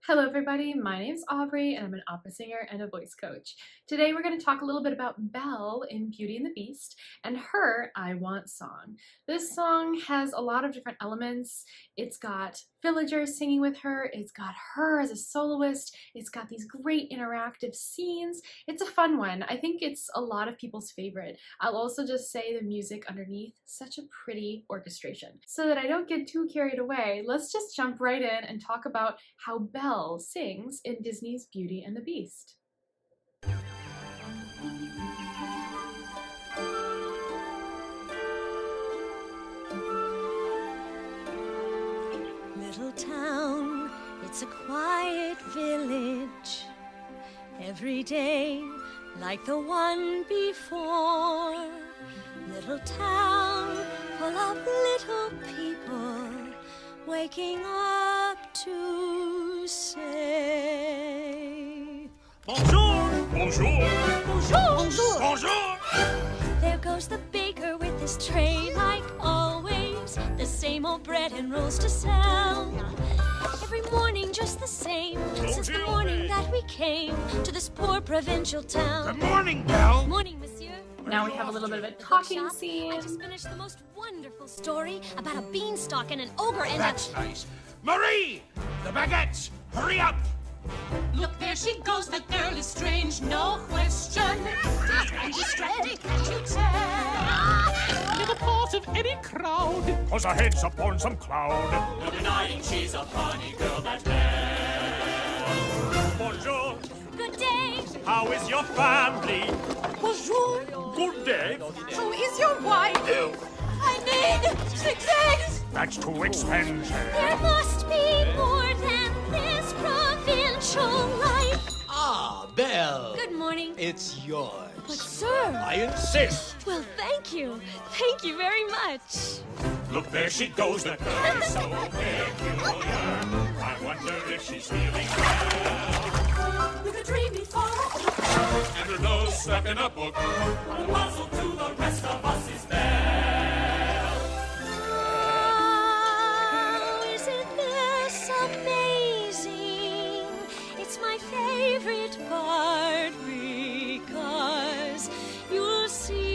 Hello everybody, my name's Aubrey and I'm an opera singer and a voice coach. Today we're going to talk a little bit about Belle in Beauty and the Beast and her I Want song. This song has a lot of different elements. It's got villagers singing with her, it's got her as a soloist, it's got these great interactive scenes. It's a fun one. I think it's a lot of people's favorite. I'll also just say the music underneath, such a pretty orchestration. So that I don't get too carried away, let's just jump right in and talk about how Belle sings in Disney's Beauty and the Beast. Little town, it's a quiet village. Every day, like the one before. Little town, full of little people, waking up to say Bonjour! Bonjour! bonjour, bonjour. Bonjour! There goes the baker with his tray, like always. The same old bread and rolls to sell. Every morning just the same, since the morning that we came to this poor provincial town. Good morning, Belle! Morning, monsieur. Now we have a little bit of a talking I scene. just finished the most wonderful story about a beanstalk and an ogre and That's nice. Marie! The baguettes! Hurry up! Look, there she goes, that girl is strange, no question. And she's strange, can't you tell? Never part of any crowd. Cause her head's upon some cloud. No denying she's a funny girl, that Belle. Bonjour! good day. How is your family? Bonjour, Good day. how is your wife? I need 6 eggs. That's too expensive. There must be more than this provincial life. Ah, Belle. Good morning. It's yours. But sir, I insist. well, thank you. Thank you very much. Look, there she goes, the girl is so peculiar. I wonder if she's feeling well. With a dreamy thought, And her nose stuck in a book. a puzzle to the rest of us is Belle. Oh, isn't this amazing? It's my favorite part because you'll see.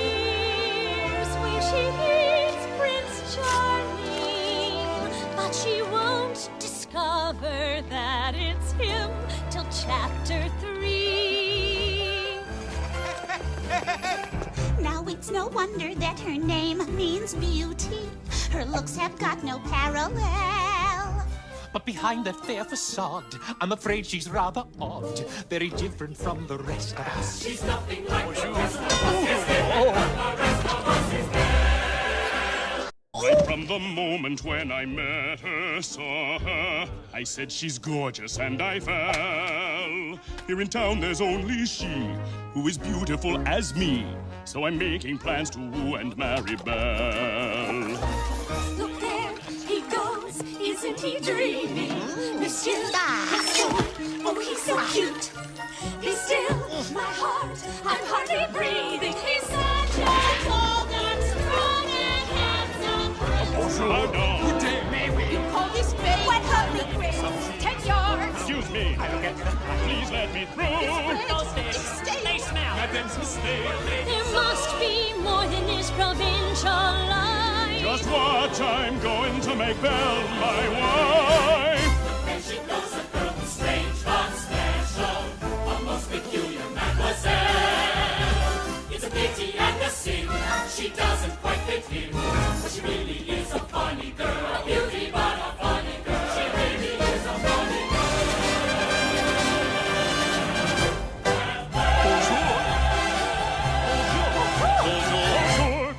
Here's where she meets Prince Charming, but she won't discover that it's him till chapter 3. Now it's no wonder that her name means beauty. Her looks have got no parallel. But behind that fair facade, I'm afraid she's rather odd, very different from the rest of us. She's nothing like the rest of us. Right from the moment when I met her, saw her, I said she's gorgeous and I fell. Here in town there's only she who is beautiful as me. So I'm making plans to woo and marry Belle. Look there, he goes, isn't he dreamy? Monsieur, oh, he's so cute. Be still, my heart, I'm hardly breathing. He's such a tall and strong and handsome. Bonjour, Good day, may we? You call this babe? What holy grace? 10 yards. Excuse me. Please let me through. There must be more than this provincial life. Just watch, I'm going to make Belle my wife. There she goes, a girl who's strange but special, a most peculiar mademoiselle. It's a pity and a sin, she doesn't quite fit him, but she really is a funny girl, a beauty but a funny girl. She really is a funny girl. Bonjour.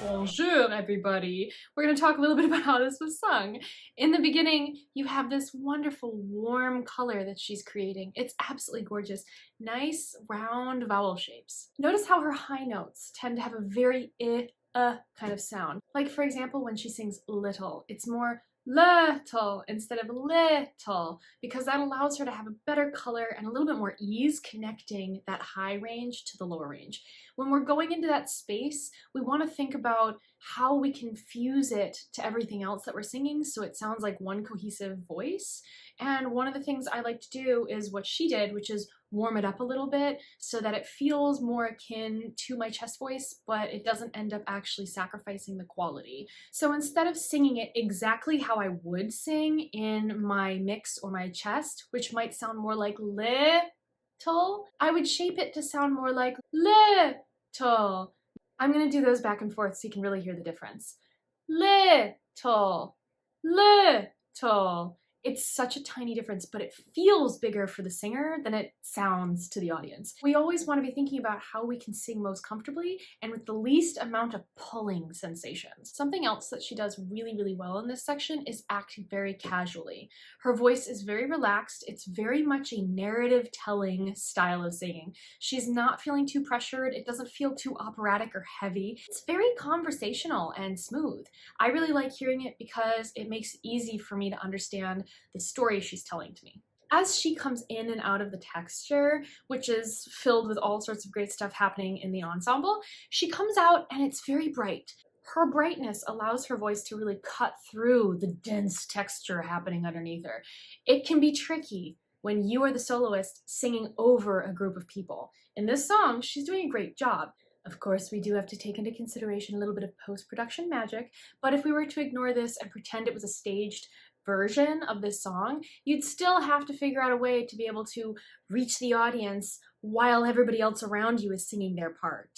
Bonjour, everybody. We're going to talk a little bit about how this was sung. In the beginning, you have this wonderful warm color that she's creating. It's absolutely gorgeous. Nice round vowel shapes. Notice how her high notes tend to have a very kind of sound. Like for example, when she sings little, it's more little instead of little, because that allows her to have a better color and a little bit more ease connecting that high range to the lower range. When we're going into that space, we want to think about how we can fuse it to everything else that we're singing so it sounds like one cohesive voice. And one of the things I like to do is what she did, which is warm it up a little bit so that it feels more akin to my chest voice, but it doesn't end up actually sacrificing the quality. So instead of singing it exactly how I would sing in my mix or my chest, which might sound more like little, I would shape it to sound more like little. I'm gonna do those back and forth so you can really hear the difference. Little, little. It's such a tiny difference, but it feels bigger for the singer than it sounds to the audience. We always want to be thinking about how we can sing most comfortably and with the least amount of pulling sensations. Something else that she does really, really well in this section is act very casually. Her voice is very relaxed. It's very much a narrative telling style of singing. She's not feeling too pressured. It doesn't feel too operatic or heavy. It's very conversational and smooth. I really like hearing it because it makes it easy for me to understand the story she's telling to me. As she comes in and out of the texture, which is filled with all sorts of great stuff happening in the ensemble, she comes out and it's very bright. Her brightness allows her voice to really cut through the dense texture happening underneath her. It can be tricky when you are the soloist singing over a group of people. In this song, she's doing a great job. Of course, we do have to take into consideration a little bit of post-production magic, but if we were to ignore this and pretend it was a staged version of this song, you'd still have to figure out a way to be able to reach the audience while everybody else around you is singing their part.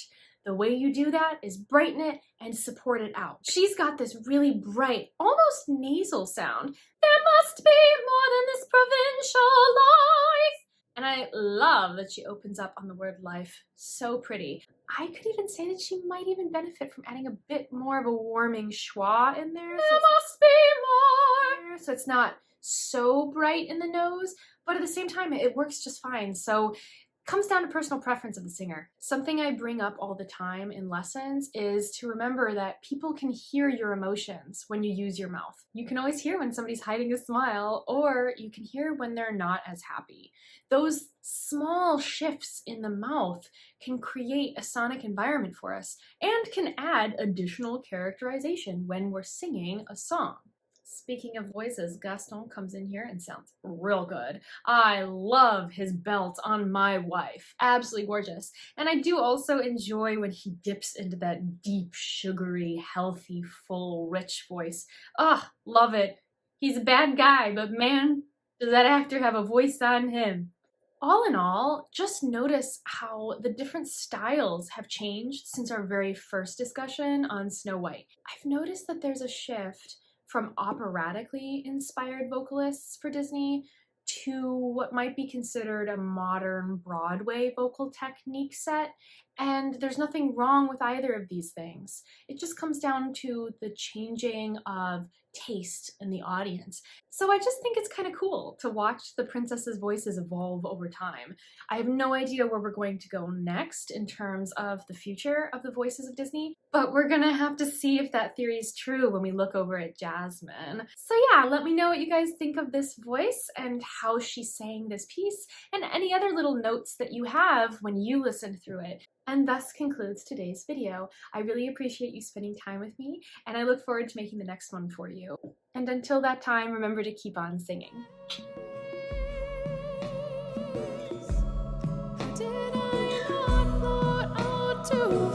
The way you do that is brighten it and support it out. She's got this really bright, almost nasal sound. There must be more than this provincial life. And I love that she opens up on the word life. So pretty. I could even say that she might even benefit from adding a bit more of a warming schwa in there. There must be more. So it's not so bright in the nose, but at the same time, it works just fine. So it comes down to personal preference of the singer. Something I bring up all the time in lessons is to remember that people can hear your emotions when you use your mouth. You can always hear when somebody's hiding a smile, or you can hear when they're not as happy. Those small shifts in the mouth can create a sonic environment for us and can add additional characterization when we're singing a song. Speaking of voices, Gaston comes in here and sounds real good. I love his belt on my wife. Absolutely gorgeous. And I do also enjoy when he dips into that deep, sugary, healthy, full, rich voice. Ah, love it. He's a bad guy, but man, does that actor have a voice on him. All in all, just notice how the different styles have changed since our very first discussion on Snow White. I've noticed that there's a shift from operatically inspired vocalists for Disney to what might be considered a modern Broadway vocal technique set, and there's nothing wrong with either of these things. It just comes down to the changing of taste in the audience. So I just think it's kind of cool to watch the princesses' voices evolve over time. I have no idea where we're going to go next in terms of the future of the voices of Disney, but we're gonna have to see if that theory is true when we look over at Jasmine. So yeah, let me know what you guys think of this voice and how she sang this piece, and any other little notes that you have when you listened through it. And thus concludes today's video. I really appreciate you spending time with me, and I look forward to making the next one for you. And until that time, remember to keep on singing. Did I not float out to